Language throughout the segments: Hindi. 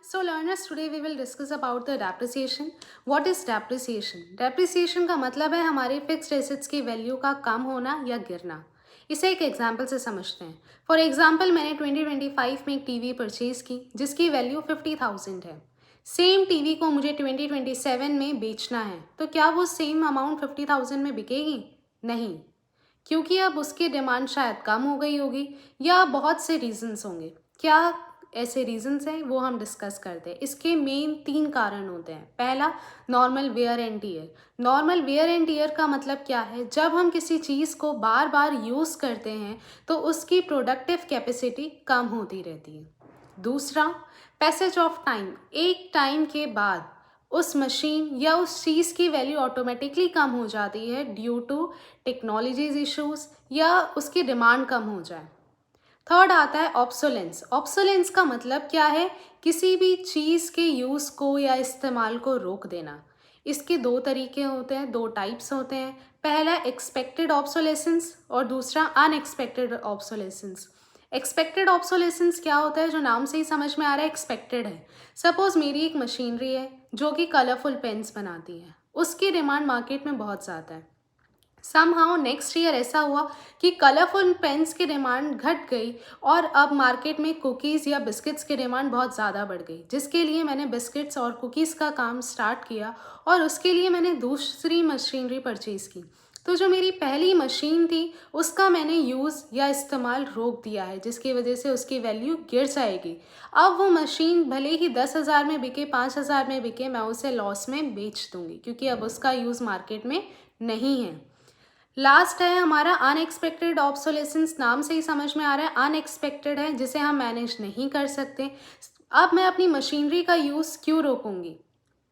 So learners, today we will discuss about the depreciation. What is depreciation? Depreciation का मतलब है हमारे फिक्स्ड एसेट्स की वैल्यू का कम होना या गिरना. इसे एक एग्जाम्पल से समझते हैं. फॉर एग्जाम्पल मैंने 2025 में एक टीवी परचेज की जिसकी वैल्यू 50,000 है. सेम टीवी को मुझे 2027 में बेचना है, तो क्या वो सेम अमाउंट 50,000 में बिकेगी? नहीं, क्योंकि अब उसकी डिमांड शायद कम हो गई होगी या बहुत से रीजंस होंगे. क्या ऐसे रीजंस हैं वो हम डिस्कस करते हैं. इसके मेन 3 कारण होते हैं. पहला, normal wear and tear. Normal wear and tear का मतलब क्या है? जब हम किसी चीज़ को बार बार यूज़ करते हैं तो उसकी प्रोडक्टिव कैपेसिटी कम होती रहती है. दूसरा, पैसेज ऑफ टाइम. एक टाइम के बाद उस मशीन या उस चीज़ की वैल्यू ऑटोमेटिकली कम हो जाती है ड्यू टू टेक्नोलॉजीज इश्यूज या उसकी डिमांड कम हो जाए. थर्ड आता है ऑब्सोलेंस. ऑब्सोलेंस का मतलब क्या है? किसी भी चीज़ के यूज़ को या इस्तेमाल को रोक देना. इसके 2 तरीके होते हैं, 2 टाइप्स होते हैं. पहला एक्सपेक्टेड ऑब्सोलेसेंस और दूसरा अनएक्सपेक्टेड ऑब्सोलेसेंस. एक्सपेक्टेड ऑब्सोलेसेंस क्या होता है? जो नाम से ही समझ में आ रहा है, एक्सपेक्टेड है. सपोज मेरी एक मशीनरी है जो कि कलरफुल पेन्स बनाती है. उसकी डिमांड मार्केट में बहुत ज़्यादा है. समहाउ नेक्स्ट ईयर ऐसा हुआ कि कलरफुल पेन्स की डिमांड घट गई और अब मार्केट में कुकीज़ या बिस्किट्स की डिमांड बहुत ज़्यादा बढ़ गई, जिसके लिए मैंने बिस्किट्स और कुकीज़ का काम स्टार्ट किया और उसके लिए मैंने दूसरी मशीनरी परचेज़ की. तो जो मेरी पहली मशीन थी उसका मैंने यूज़ या इस्तेमाल रोक दिया है, जिसकी वजह से उसकी वैल्यू गिर जाएगी. अब वो मशीन भले ही 10,000 में बिके, 5,000 में बिके, मैं उसे लॉस में बेच दूंगी क्योंकि अब उसका यूज़ मार्केट में नहीं है. लास्ट है हमारा अनएक्सपेक्टेड ऑब्सोलेसेंस. नाम से ही समझ में आ रहा है, अनएक्सपेक्टेड है, जिसे हम मैनेज नहीं कर सकते. अब मैं अपनी मशीनरी का यूज़ क्यों रोकूंगी?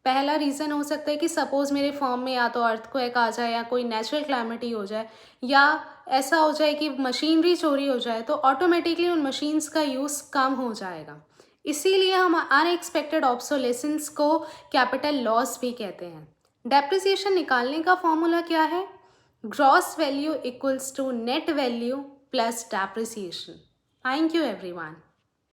पहला रीज़न हो सकता है कि सपोज़ मेरे फॉर्म में या तो अर्थक्वेक आ जाए या कोई नेचुरल क्लैमिटी हो जाए या ऐसा हो जाए कि मशीनरी चोरी हो जाए, तो ऑटोमेटिकली उन मशीन्स का यूज़ कम हो जाएगा. इसीलिए हम अनएक्सपेक्टेड ऑब्सोलेसेंस को कैपिटल लॉस भी कहते हैं. डेप्रिसिएशन निकालने का फॉर्मूला क्या है? Gross value equals to net value plus depreciation. Thank you everyone.